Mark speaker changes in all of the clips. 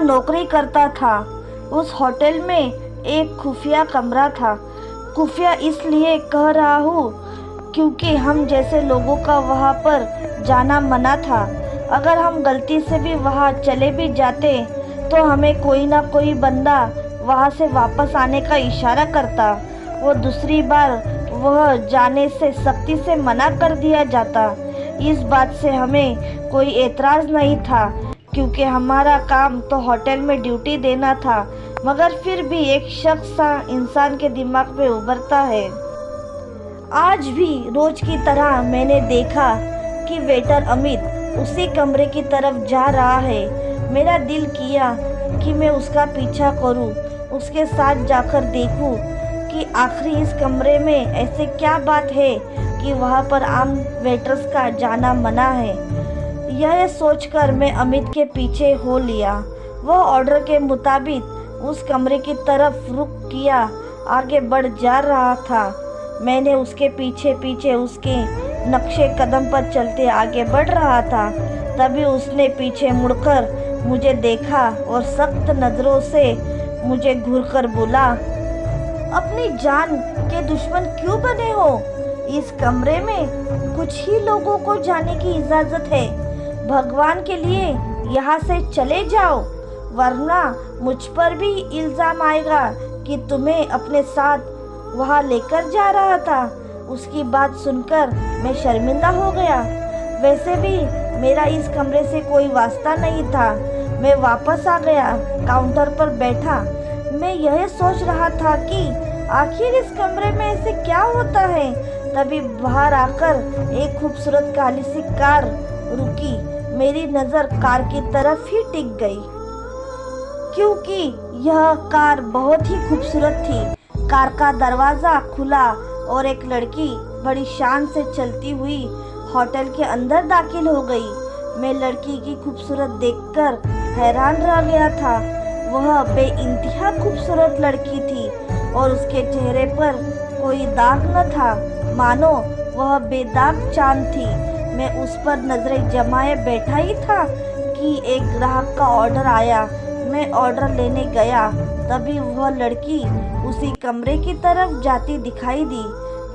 Speaker 1: नौकरी करता था। उस होटल में एक खुफिया कमरा था। खुफिया इसलिए कह रहा हूँ क्योंकि हम जैसे लोगों का वहाँ पर जाना मना था। अगर हम गलती से भी वहाँ चले भी जाते तो हमें कोई ना कोई बंदा वहाँ से वापस आने का इशारा करता। वो दूसरी बार वह जाने से सख्ती से मना कर दिया जाता। इस बात से हमें कोई एतराज़ नहीं था क्योंकि हमारा काम तो होटल में ड्यूटी देना था। मगर फिर भी एक शख्स सा इंसान के दिमाग में उभरता है। आज भी रोज की तरह मैंने देखा कि वेटर अमित उसी कमरे की तरफ जा रहा है। मेरा दिल किया कि मैं उसका पीछा करूं, उसके साथ जाकर देखूं कि आखिर इस कमरे में ऐसे क्या बात है कि वहां पर आम वेटर्स का जाना मना है। यह सोचकर मैं अमित के पीछे हो लिया। वह ऑर्डर के मुताबिक उस कमरे की तरफ रुख किया आगे बढ़ जा रहा था। मैंने उसके पीछे पीछे उसके नक्शे कदम पर चलते आगे बढ़ रहा था। तभी उसने पीछे मुड़कर मुझे देखा और सख्त नज़रों से मुझे घूरकर बोला, अपनी जान के दुश्मन क्यों बने हो? इस कमरे में कुछ ही लोगों को जाने की इजाज़त है। भगवान के लिए यहाँ से चले जाओ, वरना मुझ पर भी इल्ज़ाम आएगा कि तुम्हें अपने साथ वहाँ लेकर जा रहा था। उसकी बात सुनकर मैं शर्मिंदा हो गया। वैसे भी मेरा इस कमरे से कोई वास्ता नहीं था। मैं वापस आ गया, काउंटर पर बैठा। मैं यह सोच रहा था कि आखिर इस कमरे में ऐसे क्या होता है। तभी बाहर आकर एक खूबसूरत काली सी कार रुकी। मेरी नज़र कार की तरफ ही टिक गई क्योंकि यह कार बहुत ही खूबसूरत थी। कार का दरवाज़ा खुला और एक लड़की बड़ी शान से चलती हुई होटल के अंदर दाखिल हो गई। मैं लड़की की खूबसूरत देखकर हैरान रह गया था। वह बेइंतहा खूबसूरत लड़की थी और उसके चेहरे पर कोई दाग न था, मानो वह बेदाग चांद थी। मैं उस पर नजरें जमाए बैठा ही था कि एक ग्राहक का ऑर्डर आया। मैं ऑर्डर लेने गया, तभी वह लड़की उसी कमरे की तरफ जाती दिखाई दी।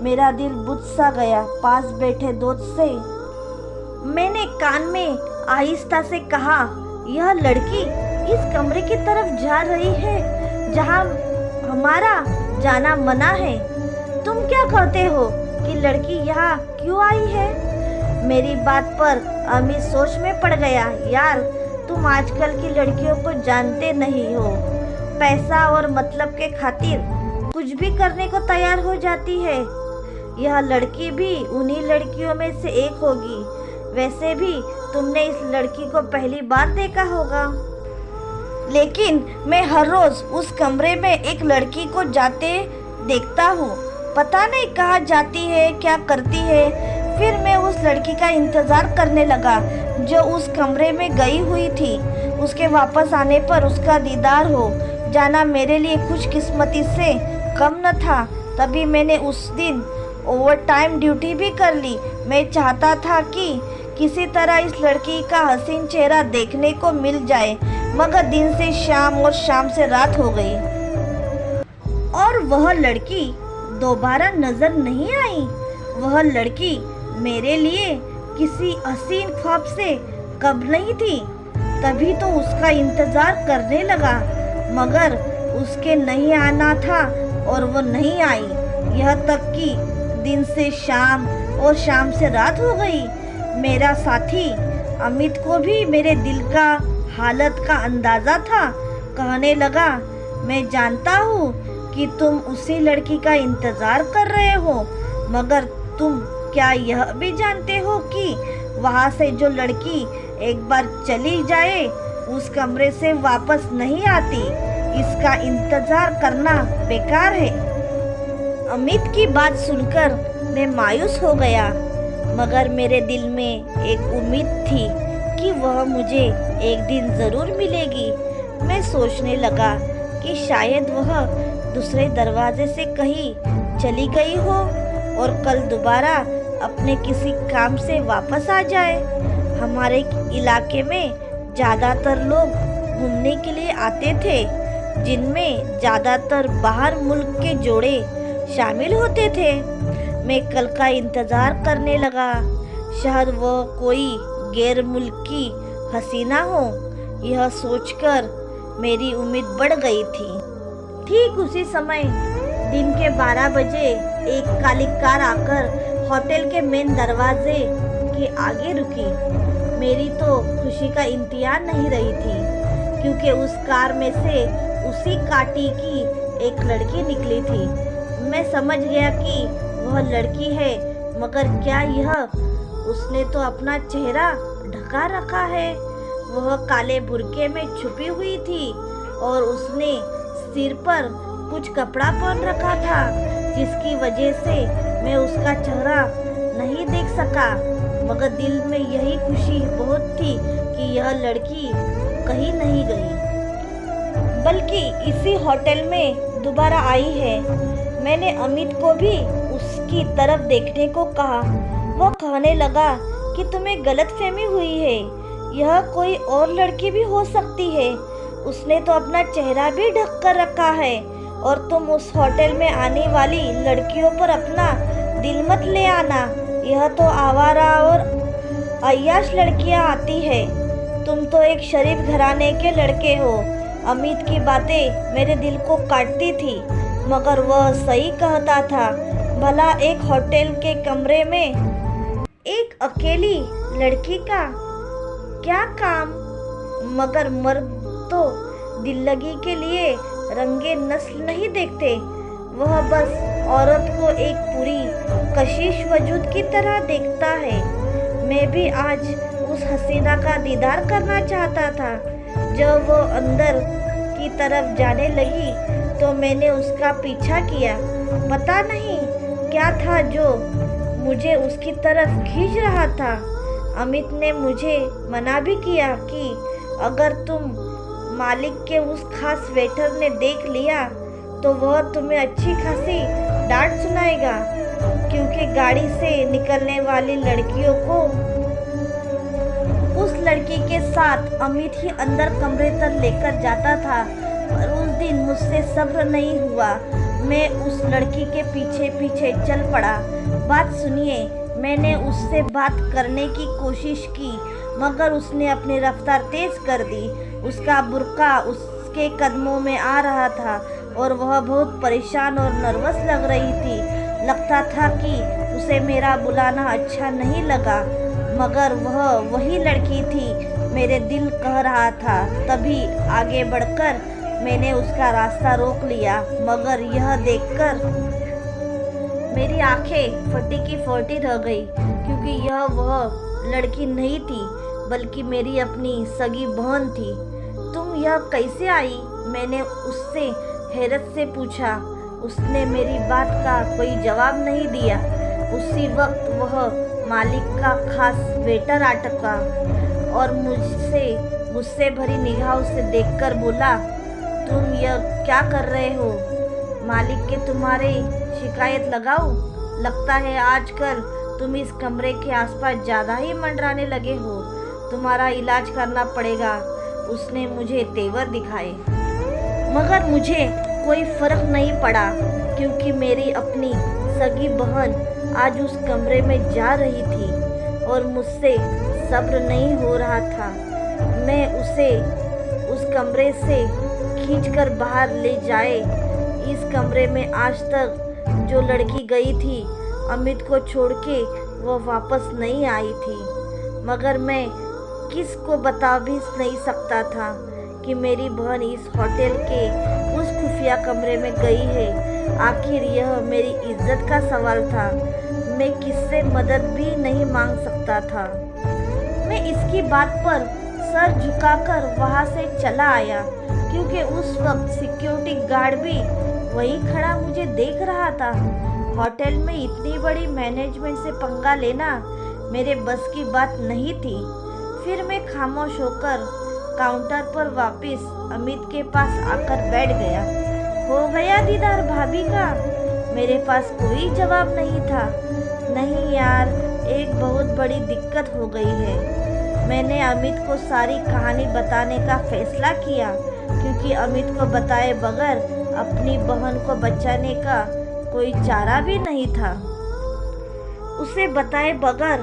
Speaker 1: मेरा दिल बुझ सा गया। पास बैठे दोस्त से मैंने कान में आहिस्ता से कहा, यह लड़की इस कमरे की तरफ जा रही है जहां हमारा जाना मना है। तुम क्या कहते हो कि लड़की यहाँ क्यों आई है? मेरी बात पर अमित सोच में पड़ गया। यार, तुम आजकल की लड़कियों को जानते नहीं हो। पैसा और मतलब के खातिर कुछ भी करने को तैयार हो जाती है। यह लड़की भी उन्हीं लड़कियों में से एक होगी। वैसे भी तुमने इस लड़की को पहली बार देखा होगा। लेकिन मैं हर रोज उस कमरे में एक लड़की को जाते देखता हूँ। पता नहीं कहाँ जाती है, क्या करती है। फिर मैं उस लड़की का इंतज़ार करने लगा जो उस कमरे में गई हुई थी। उसके वापस आने पर उसका दीदार हो जाना मेरे लिए खुशकिस्मती से कम न था। तभी मैंने उस दिन ओवर टाइम ड्यूटी भी कर ली। मैं चाहता था कि किसी तरह इस लड़की का हसीन चेहरा देखने को मिल जाए, मगर दिन से शाम और शाम से रात हो गई और वह लड़की दोबारा नजर नहीं आई। वह लड़की मेरे लिए किसी हसीन ख्वाब से कब नहीं थी। तभी तो उसका इंतजार करने लगा, मगर उसके नहीं आना था और वो नहीं आई। यह तक कि दिन से शाम और शाम से रात हो गई। मेरा साथी अमित को भी मेरे दिल का हालत का अंदाज़ा था। कहने लगा, मैं जानता हूँ कि तुम उसी लड़की का इंतज़ार कर रहे हो, मगर तुम क्या यह भी जानते हो कि वहाँ से जो लड़की एक बार चली जाए उस कमरे से वापस नहीं आती। इसका इंतज़ार करना बेकार है। अमित की बात सुनकर मैं मायूस हो गया, मगर मेरे दिल में एक उम्मीद थी कि वह मुझे एक दिन ज़रूर मिलेगी। मैं सोचने लगा कि शायद वह दूसरे दरवाजे से कहीं चली गई हो और कल दोबारा अपने किसी काम से वापस आ जाए। हमारे इलाके में ज़्यादातर लोग घूमने के लिए आते थे, जिनमें ज़्यादातर बाहर मुल्क के जोड़े शामिल होते थे। मैं कल का इंतज़ार करने लगा, शायद वह कोई गैर मुल्की हसीना हो। यह सोचकर मेरी उम्मीद बढ़ गई थी। ठीक उसी समय दिन के 12 बजे एक काली कार आकर होटल के मेन दरवाजे के आगे रुकी। मेरी तो खुशी का इम्तिहान नहीं रही थी, क्योंकि उस कार में से उसी काटी की एक लड़की निकली थी। मैं समझ गया कि वह लड़की है, मगर क्या यह उसने तो अपना चेहरा ढका रखा है। वह काले बुर्के में छुपी हुई थी और उसने सिर पर कुछ कपड़ा पहन रखा था, जिसकी वजह से मैं उसका चेहरा नहीं देख सका। मगर दिल में यही खुशी बहुत थी कि यह लड़की कहीं नहीं गई, बल्कि इसी होटल में दोबारा आई है। मैंने अमित को भी उसकी तरफ देखने को कहा। वह कहने लगा कि तुम्हें गलतफहमी हुई है, यह कोई और लड़की भी हो सकती है। उसने तो अपना चेहरा भी ढक कर रखा है, और तुम उस होटल में आने वाली लड़कियों पर अपना दिल मत ले आना। यह तो आवारा और अय्याश लड़कियां आती है। तुम तो एक शरीफ घराने के लड़के हो। अमित की बातें मेरे दिल को काटती थी, मगर वह सही कहता था। भला एक होटल के कमरे में एक अकेली लड़की का क्या काम? मगर मर्द तो दिल लगी के लिए रंगे नस्ल नहीं देखते। वह बस औरत को एक पूरी कशिश वजूद की तरह देखता है। मैं भी आज उस हसीना का दीदार करना चाहता था। जब वो अंदर की तरफ जाने लगी तो मैंने उसका पीछा किया। पता नहीं क्या था जो मुझे उसकी तरफ खींच रहा था। अमित ने मुझे मना भी किया कि अगर तुम मालिक के उस खास वेटर ने देख लिया तो वह तुम्हें अच्छी खासी डांट सुनाएगा, क्योंकि गाड़ी से निकलने वाली लड़कियों को उस लड़की के साथ अमित ही अंदर कमरे तक लेकर जाता था। पर उस दिन मुझसे सब्र नहीं हुआ। मैं उस लड़की के पीछे पीछे चल पड़ा। बात सुनिए, मैंने उससे बात करने की कोशिश की, मगर उसने अपनी रफ्तार तेज कर दी। उसका बुर्का उसके कदमों में आ रहा था और वह बहुत परेशान और नर्वस लग रही थी। लगता था कि उसे मेरा बुलाना अच्छा नहीं लगा, मगर वह वही लड़की थी मेरे दिल कह रहा था। तभी आगे बढ़कर मैंने उसका रास्ता रोक लिया, मगर यह देखकर मेरी आंखें फटी की फटी रह गई, क्योंकि यह वह लड़की नहीं थी, बल्कि मेरी अपनी सगी बहन थी। तुम यह कैसे आई? मैंने उससे हैरत से पूछा। उसने मेरी बात का कोई जवाब नहीं दिया। उसी वक्त वह मालिक का खास वेटर अटका और मुझसे गुस्से भरी निगाहों से देखकर बोला, तुम यह क्या कर रहे हो? मालिक के तुम्हारे शिकायत लगाऊं? लगता है आजकल तुम इस कमरे के आसपास ज़्यादा ही मंडराने लगे हो। तुम्हारा इलाज करना पड़ेगा। उसने मुझे तेवर दिखाए, मगर मुझे कोई फर्क नहीं पड़ा, क्योंकि मेरी अपनी सगी बहन आज उस कमरे में जा रही थी और मुझसे सब्र नहीं हो रहा था। मैं उसे उस कमरे से खींचकर बाहर ले जाए। इस कमरे में आज तक जो लड़की गई थी, अमित को छोड़ के वह वापस नहीं आई थी, मगर मैं किस को बता भी नहीं सकता था कि मेरी बहन इस होटल के उस खुफिया कमरे में गई है। आखिर यह मेरी इज्जत का सवाल था। मैं किससे मदद भी नहीं मांग सकता था। मैं इसकी बात पर सर झुकाकर वहां से चला आया, क्योंकि उस वक्त सिक्योरिटी गार्ड भी वहीं खड़ा मुझे देख रहा था। होटल में इतनी बड़ी मैनेजमेंट से पंगा लेना मेरे बस की बात नहीं थी। फिर मैं खामोश होकर काउंटर पर वापस अमित के पास आकर बैठ गया। हो गया दीदार भाभी का? मेरे पास कोई जवाब नहीं था। नहीं यार, एक बहुत बड़ी दिक्कत हो गई है। मैंने अमित को सारी कहानी बताने का फैसला किया, क्योंकि अमित को बताए बगैर अपनी बहन को बचाने का कोई चारा भी नहीं था। उसे बताए बगैर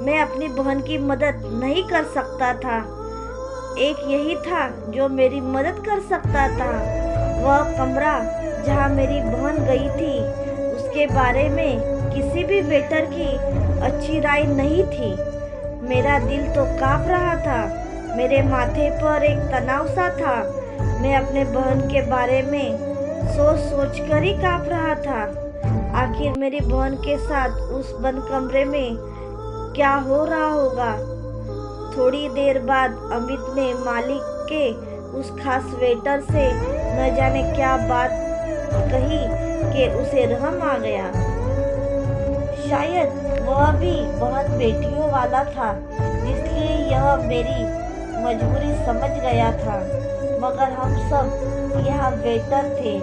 Speaker 1: मैं अपनी बहन की मदद नहीं कर सकता था। एक यही था जो मेरी मदद कर सकता था। वह कमरा जहाँ मेरी बहन गई थी, उसके बारे में किसी भी वेटर की अच्छी राय नहीं थी। मेरा दिल तो कांप रहा था, मेरे माथे पर एक तनाव सा था। मैं अपने बहन के बारे में सोच कर ही कांप रहा था। आखिर मेरी बहन के साथ उस बंद कमरे में क्या हो रहा होगा। थोड़ी देर बाद अमित ने मालिक के उस खास वेटर से न जाने क्या बात कही कि उसे रहम आ गया। शायद वह भी बहुत बेटियों वाला था, इसलिए यह मेरी मजबूरी समझ गया था। मगर हम सब यहाँ वेटर थे,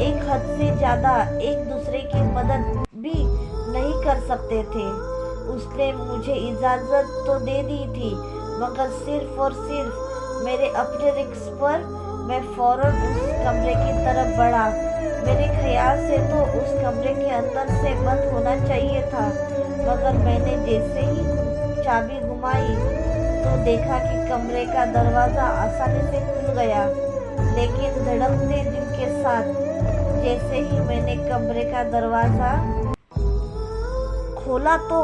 Speaker 1: एक हद से ज़्यादा एक दूसरे की मदद भी नहीं कर सकते थे। उसने मुझे इजाज़त तो दे दी थी, मगर सिर्फ और सिर्फ मेरे अपने रिस्क पर मैं फ़ौरन उस कमरे की तरफ बढ़ा। मेरे ख्याल से तो उस कमरे के अंदर से बंद होना चाहिए था, मगर मैंने जैसे ही चाबी घुमाई तो देखा कि कमरे का दरवाज़ा आसानी से खुल गया। लेकिन धड़कते दिल के साथ जैसे ही मैंने कमरे का दरवाज़ा खोला तो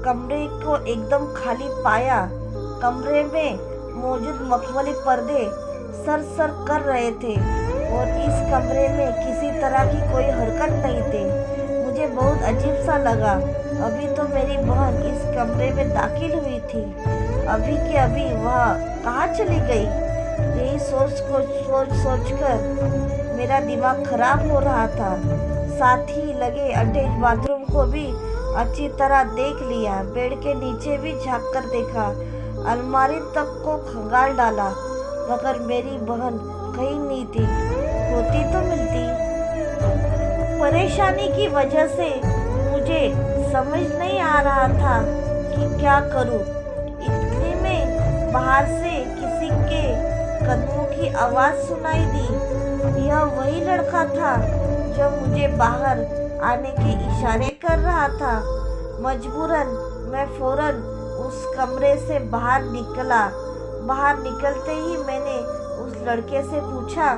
Speaker 1: कमरे को एकदम खाली पाया। कमरे में मौजूद मखमली पर्दे सर कर रहे थे और इस कमरे में किसी तरह की कोई हरकत नहीं थी। मुझे बहुत अजीब सा लगा। अभी तो मेरी बहन इस कमरे में दाखिल हुई थी, अभी के अभी वह कहाँ चली गई। यही सोच कर मेरा दिमाग खराब हो रहा था। साथ ही लगे अटैच बाथरूम को भी अच्छी तरह देख लिया, बेड के नीचे भी झांक कर देखा, अलमारी तक को खंगाल डाला, मगर मेरी बहन कहीं नहीं थी। होती तो मिलती। परेशानी की वजह से मुझे समझ नहीं आ रहा था कि क्या करूं। इतने में बाहर से किसी के कदमों की आवाज़ सुनाई दी। यह वही लड़का था जो मुझे बाहर आने के इशारे कर रहा था। मजबूरन मैं फौरन उस कमरे से बाहर निकला। बाहर निकलते ही मैंने उस लड़के से पूछा,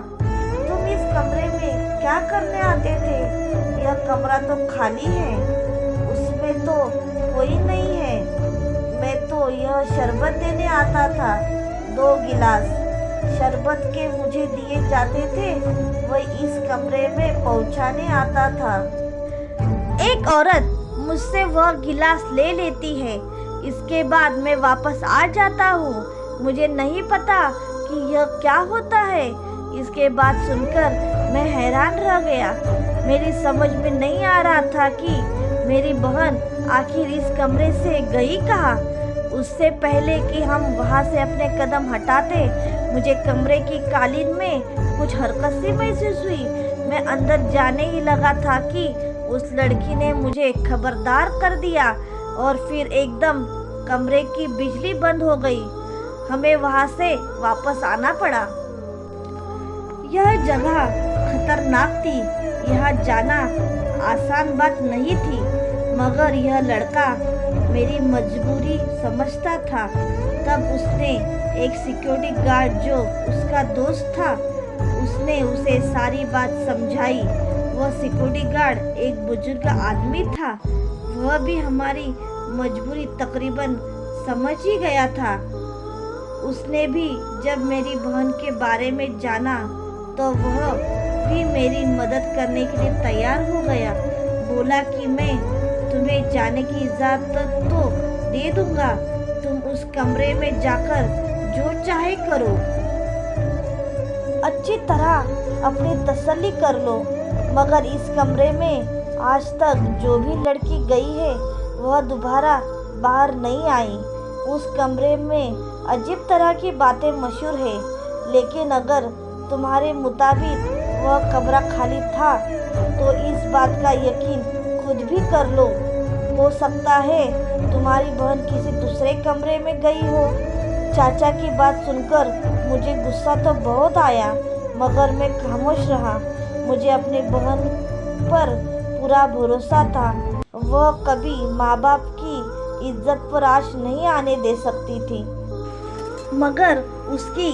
Speaker 1: तुम इस कमरे में क्या करने आते थे? यह कमरा तो खाली है, उसमें तो कोई नहीं है। मैं तो यह शरबत देने आता था। 2 गिलास शरबत के मुझे दिए जाते थे, वह इस कमरे में पहुंचाने आता था। एक औरत मुझसे वह गिलास ले लेती है, इसके बाद मैं वापस आ जाता हूँ। मुझे नहीं पता कि यह क्या होता है। इसके बाद सुनकर मैं हैरान रह गया। मेरी समझ में नहीं आ रहा था कि मेरी बहन आखिर इस कमरे से गई कहाँ। उससे पहले कि हम वहाँ से अपने कदम हटाते, मुझे कमरे की कालीन में कुछ हरकत सी महसूस हुई। मैं अंदर जाने ही लगा था कि उस लड़की ने मुझे खबरदार कर दिया और फिर एकदम कमरे की बिजली बंद हो गई। हमें वहाँ से वापस आना पड़ा। यह जगह खतरनाक थी, यहाँ जाना आसान बात नहीं थी, मगर यह लड़का मेरी मजबूरी समझता था। तब उसने एक सिक्योरिटी गार्ड जो उसका दोस्त था, उसने उसे सारी बात समझाई। वह सिक्योरिटी गार्ड एक बुजुर्ग आदमी था। वह भी हमारी मजबूरी तकरीबन समझ ही गया था। उसने भी जब मेरी बहन के बारे में जाना तो वह भी मेरी मदद करने के लिए तैयार हो गया। बोला कि मैं तुम्हें जाने की इजाज़त तो दे दूंगा, तुम उस कमरे में जाकर जो चाहे करो, अच्छी तरह अपनी तसल्ली कर लो। मगर इस कमरे में आज तक जो भी लड़की गई है वह दोबारा बाहर नहीं आई। उस कमरे में अजीब तरह की बातें मशहूर है, लेकिन अगर तुम्हारे मुताबिक वह कमरा खाली था तो इस बात का यकीन खुद भी कर लो। हो सकता है तुम्हारी बहन किसी दूसरे कमरे में गई हो चाचा की बात सुनकर मुझे गुस्सा तो बहुत आया, मगर मैं खामोश रहा। मुझे अपनी बहन पर पूरा भरोसा था। वह कभी माँ बाप की इज्जत पर आँच नहीं आने दे सकती थी, मगर उसकी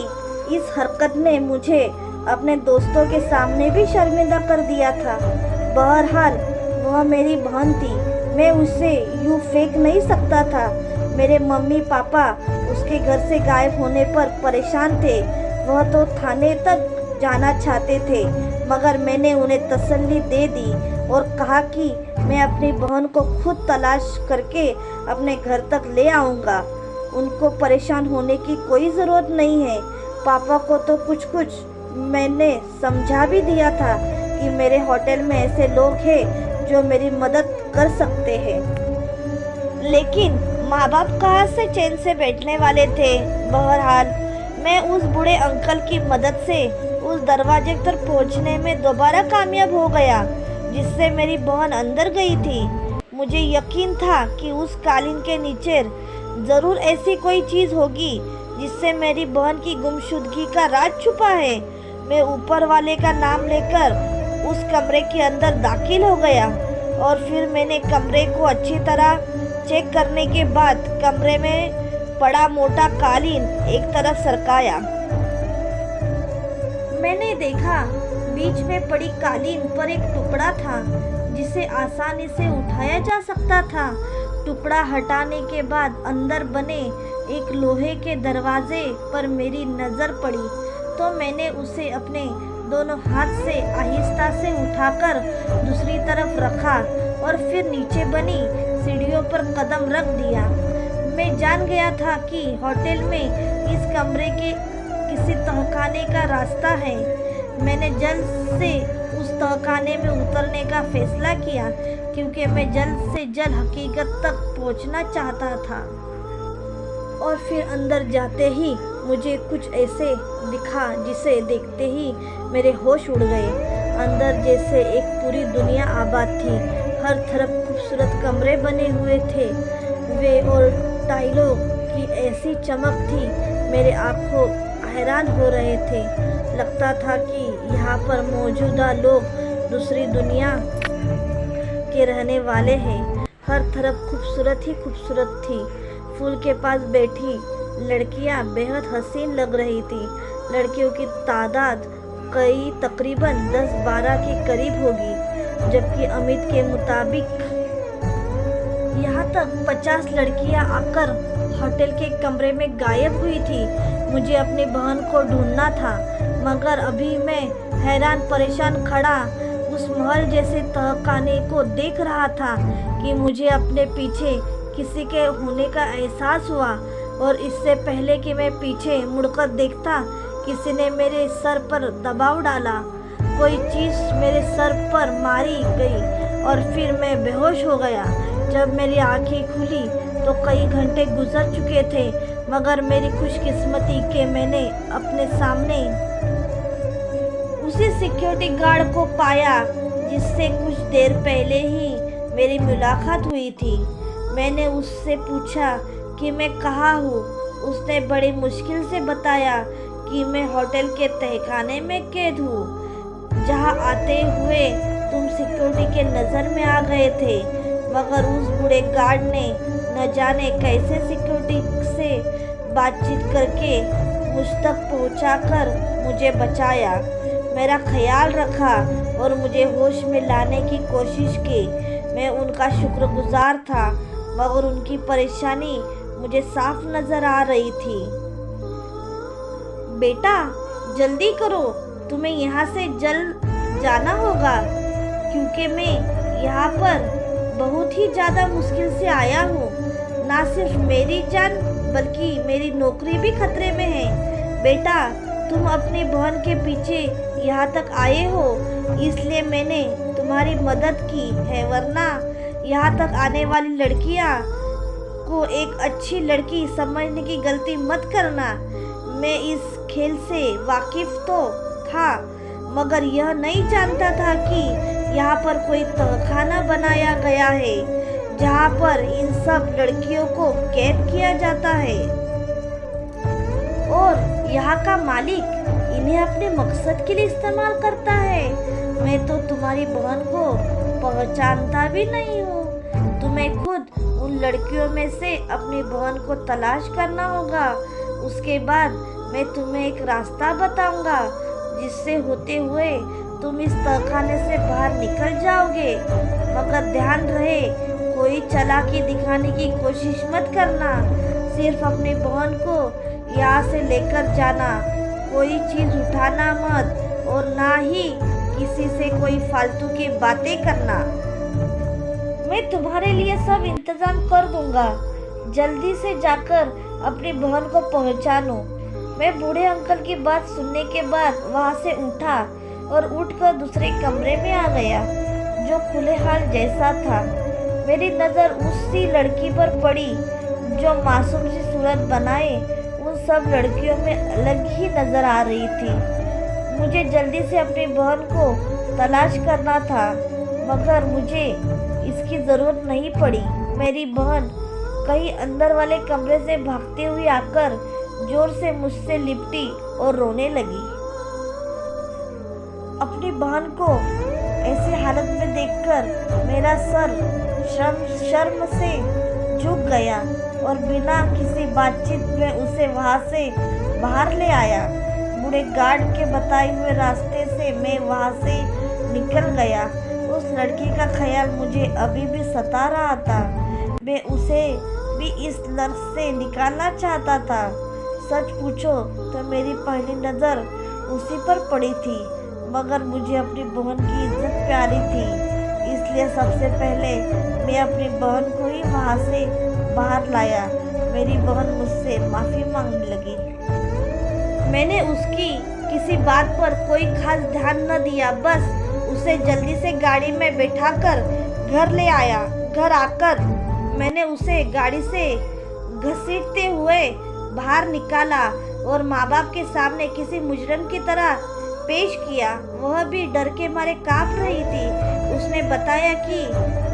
Speaker 1: इस हरकत ने मुझे अपने दोस्तों के सामने भी शर्मिंदा कर दिया था। बहरहाल वह मेरी बहन थी, मैं उसे यूँ फेंक नहीं सकता था। मेरे मम्मी पापा उसके घर से गायब होने पर परेशान थे। वह तो थाने तक जाना चाहते थे, मगर मैंने उन्हें तसल्ली दे दी और कहा कि मैं अपनी बहन को खुद तलाश करके अपने घर तक ले आऊँगा। उनको परेशान होने की कोई ज़रूरत नहीं है। पापा को तो कुछ मैंने समझा भी दिया था कि मेरे होटल में ऐसे लोग हैं जो मेरी मदद कर सकते हैं, लेकिन माँ बाप कहाँ से चैन से बैठने वाले थे। बहरहाल मैं उस बूढ़े अंकल की मदद से उस दरवाजे तक पहुँचने में दोबारा कामयाब हो गया जिससे मेरी बहन अंदर गई थी। मुझे यकीन था कि उस कालीन के नीचे ज़रूर ऐसी कोई चीज़ होगी जिससे मेरी बहन की गुमशुदगी का राज छुपा है। मैं ऊपर वाले का नाम लेकर उस कमरे के अंदर दाखिल हो गया और फिर मैंने कमरे को अच्छी तरह चेक करने के बाद कमरे में पड़ा मोटा कालीन एक तरफ सरकाया। मैंने देखा बीच में पड़ी कालीन पर एक टुकड़ा था जिसे आसानी से उठाया जा सकता था। टुकड़ा हटाने के बाद अंदर बने एक लोहे के दरवाजे पर मेरी नज़र पड़ी तो मैंने उसे अपने दोनों हाथ से आहिस्ता से उठाकर दूसरी तरफ रखा और फिर नीचे बनी सीढ़ियों पर कदम रख दिया। मैं जान गया था कि होटल में इस कमरे के किसी तहखाने का रास्ता है। मैंने जल्द से उस तहखाने में उतरने का फैसला किया क्योंकि मैं जल्द से जल्द हकीकत तक पहुंचना चाहता था। और फिर अंदर जाते ही मुझे कुछ ऐसे दिखा जिसे देखते ही मेरे होश उड़ गए। अंदर जैसे एक पूरी दुनिया आबाद थी। हर तरफ खूबसूरत कमरे बने हुए थे। वे और टाइलों की ऐसी चमक थी, मेरे आँखों हैरान हो रहे थे। लगता था कि यहाँ पर मौजूदा लोग दूसरी दुनिया के रहने वाले हैं। हर तरफ खूबसूरत ही खूबसूरत थी। फूल के पास बैठी लड़कियाँ बेहद हसीन लग रही थी। लड़कियों की तादाद तकरीबन 10-12 के करीब होगी, जबकि अमित के मुताबिक यहाँ तक 50 लड़कियाँ आकर होटल के कमरे में गायब हुई थी। मुझे अपनी बहन को ढूंढना था, मगर अभी मैं हैरान परेशान खड़ा उस महल जैसे तहखाने को देख रहा था कि मुझे अपने पीछे किसी के होने का एहसास हुआ और इससे पहले कि मैं पीछे मुड़कर देखता, किसी ने मेरे सर पर दबाव डाला। कोई चीज़ मेरे सर पर मारी गई और फिर मैं बेहोश हो गया। जब मेरी आंखें खुली तो कई घंटे गुजर चुके थे, मगर मेरी खुशकिस्मती के मैंने अपने सामने उसी सिक्योरिटी गार्ड को पाया जिससे कुछ देर पहले ही मेरी मुलाकात हुई थी। मैंने उससे पूछा कि मैं कहाँ हूँ। उसने बड़ी मुश्किल से बताया कि मैं होटल के तहखाने में कैद हूँ, जहाँ आते हुए तुम सिक्योरिटी के नज़र में आ गए थे। मगर उस बूढ़े गार्ड ने न जाने कैसे सिक्योरिटी से बातचीत करके मुझ तक पहुँचाकर मुझे बचाया, मेरा ख्याल रखा और मुझे होश में लाने की कोशिश की। मैं उनका शुक्रगुजार था, मगर उनकी परेशानी मुझे साफ नज़र आ रही थी। बेटा जल्दी करो, तुम्हें यहाँ से जल्द जाना होगा, क्योंकि मैं यहाँ पर बहुत ही ज़्यादा मुश्किल से आया हूँ। ना सिर्फ मेरी जान बल्कि मेरी नौकरी भी खतरे में है। बेटा तुम अपनी बहन के पीछे यहाँ तक आए हो, इसलिए मैंने तुम्हारी मदद की है, वरना यहाँ तक आने वाली लड़कियाँ को एक अच्छी लड़की समझने की गलती मत करना। मैं इस खेल से वाकिफ तो था, मगर यह नहीं जानता था कि यहाँ पर कोई तहखाना बनाया गया है जहाँ पर इन सब लड़कियों को कैद किया जाता है। और यहाँ का मालिक इन्हें अपने मकसद के लिए इस्तेमाल करता है। मैं तो तुम्हारी बहन को पहचानता भी नहीं हूँ। तुम्हें खुद उन लड़कियों में से अपनी बहन को तलाश करना होगा। उसके बाद मैं तुम्हें एक रास्ता बताऊंगा जिससे होते हुए तुम इस तहखाने से बाहर निकल जाओगे। मगर ध्यान रहे, कोई चालाकी दिखाने की कोशिश मत करना। सिर्फ अपनी बहन को यहाँ से लेकर जाना, कोई चीज़ उठाना मत और ना ही किसी से कोई फालतू की बातें करना। मैं तुम्हारे लिए सब इंतजाम कर दूंगा। जल्दी से जाकर अपनी बहन को पहचानो। मैं बूढ़े अंकल की बात सुनने के बाद वहाँ से उठा और उठकर दूसरे कमरे में आ गया जो खुले हाल जैसा था। मेरी नज़र उसी लड़की पर पड़ी जो मासूम सी सूरत बनाए उन सब लड़कियों में अलग ही नज़र आ रही थी। मुझे जल्दी से अपनी बहन को तलाश करना था, मगर मुझे इसकी ज़रूरत नहीं पड़ी। मेरी बहन कहीं अंदर वाले कमरे से भागते हुए आकर जोर से मुझसे लिपटी और रोने लगी। अपनी बहन को ऐसी हालत में देखकर मेरा सर शर्म से झुक गया और बिना किसी बातचीत में उसे वहां से बाहर ले आया। बूढ़े गार्ड के बताए हुए रास्ते से मैं वहां से निकल गया। उस लड़की का ख्याल मुझे अभी भी सता रहा था। मैं उसे भी इस लर्क से निकालना चाहता था। सच पूछो तो मेरी पहली नज़र उसी पर पड़ी थी, मगर मुझे अपनी बहन की इज्जत प्यारी थी, इसलिए सबसे पहले मैं अपनी बहन को ही वहाँ से बाहर लाया। मेरी बहन मुझसे माफ़ी मांगने लगी। मैंने उसकी किसी बात पर कोई खास ध्यान न दिया, बस उसे जल्दी से गाड़ी में बैठाकर घर ले आया। घर आकर मैंने उसे गाड़ी से घसीटते हुए बाहर निकाला और माँ बाप के सामने किसी मुजरिम की तरह पेश किया। वह भी डर के मारे कांप रही थी। उसने बताया कि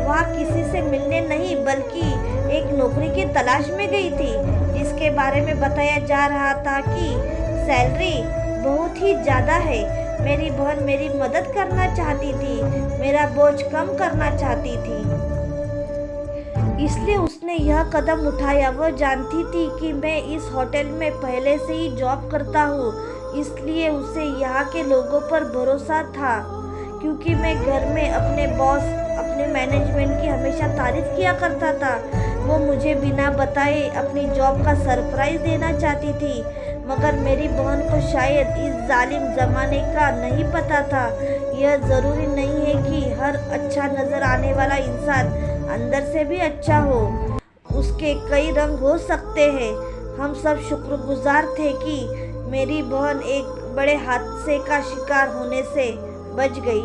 Speaker 1: वह किसी से मिलने नहीं बल्कि एक नौकरी की तलाश में गई थी, जिसके बारे में बताया जा रहा था कि सैलरी बहुत ही ज़्यादा है। मेरी बहन मेरी मदद करना चाहती थी, मेरा बोझ कम करना चाहती थी, इसलिए उसने यह कदम उठाया। वह जानती थी कि मैं इस होटल में पहले से ही जॉब करता हूँ, इसलिए उसे यहाँ के लोगों पर भरोसा था। क्योंकि मैं घर में अपने बॉस, अपने मैनेजमेंट की हमेशा तारीफ किया करता था, वो मुझे बिना बताए अपनी जॉब का सरप्राइज देना चाहती थी। मगर मेरी बहन को शायद इस जालिम ज़माने का नहीं पता था। यह ज़रूरी नहीं है कि हर अच्छा नज़र आने वाला इंसान अंदर से भी अच्छा हो। उसके कई रंग हो सकते हैं। हम सब शुक्रगुजार थे कि मेरी बहन एक बड़े हादसे का शिकार होने से बच गई।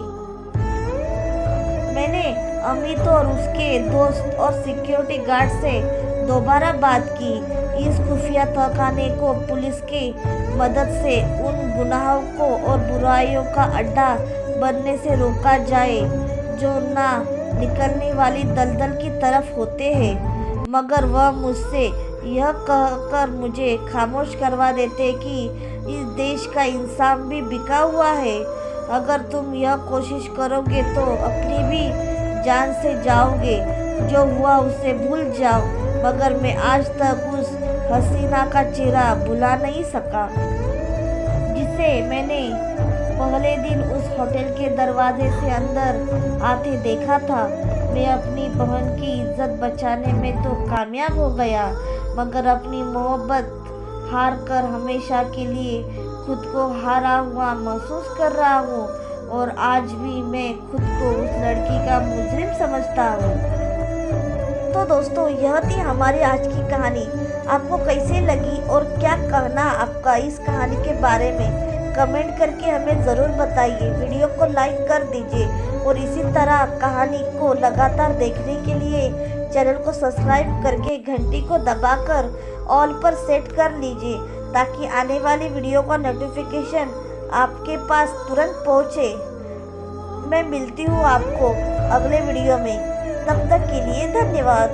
Speaker 1: मैंने अमित और उसके दोस्त और सिक्योरिटी गार्ड से दोबारा बात की। इस खुफिया तहखाने को पुलिस की मदद से उन गुनाहों को और बुराइयों का अड्डा बनने से रोका जाए जो ना निकलने वाली दलदल की तरफ होते हैं। मगर वह मुझसे यह कहकर मुझे खामोश करवा देते कि इस देश का इंसान भी बिका हुआ है। अगर तुम यह कोशिश करोगे तो अपनी भी जान से जाओगे। जो हुआ उसे भूल जाओ। मगर मैं आज तक उस हसीना का चेहरा भुला नहीं सका जिसे मैंने पहले दिन उस होटल के दरवाजे से अंदर आते देखा था। मैं अपनी बहन की इज्जत बचाने में तो कामयाब हो गया, मगर अपनी मोहब्बत हार कर हमेशा के लिए खुद को हारा हुआ महसूस कर रहा हूँ। और आज भी मैं खुद को उस लड़की का मुजरिम समझता हूँ। तो दोस्तों, यह थी हमारी आज की कहानी। आपको कैसे लगी और क्या कहना आपका इस कहानी के बारे में, कमेंट करके हमें ज़रूर बताइए। वीडियो को लाइक कर दीजिए और इसी तरह कहानी को लगातार देखने के लिए चैनल को सब्सक्राइब करके घंटी को दबाकर ऑल पर सेट कर लीजिए, ताकि आने वाली वीडियो का नोटिफिकेशन आपके पास तुरंत पहुँचे। मैं मिलती हूँ आपको अगले वीडियो में। तब तक के लिए धन्यवाद।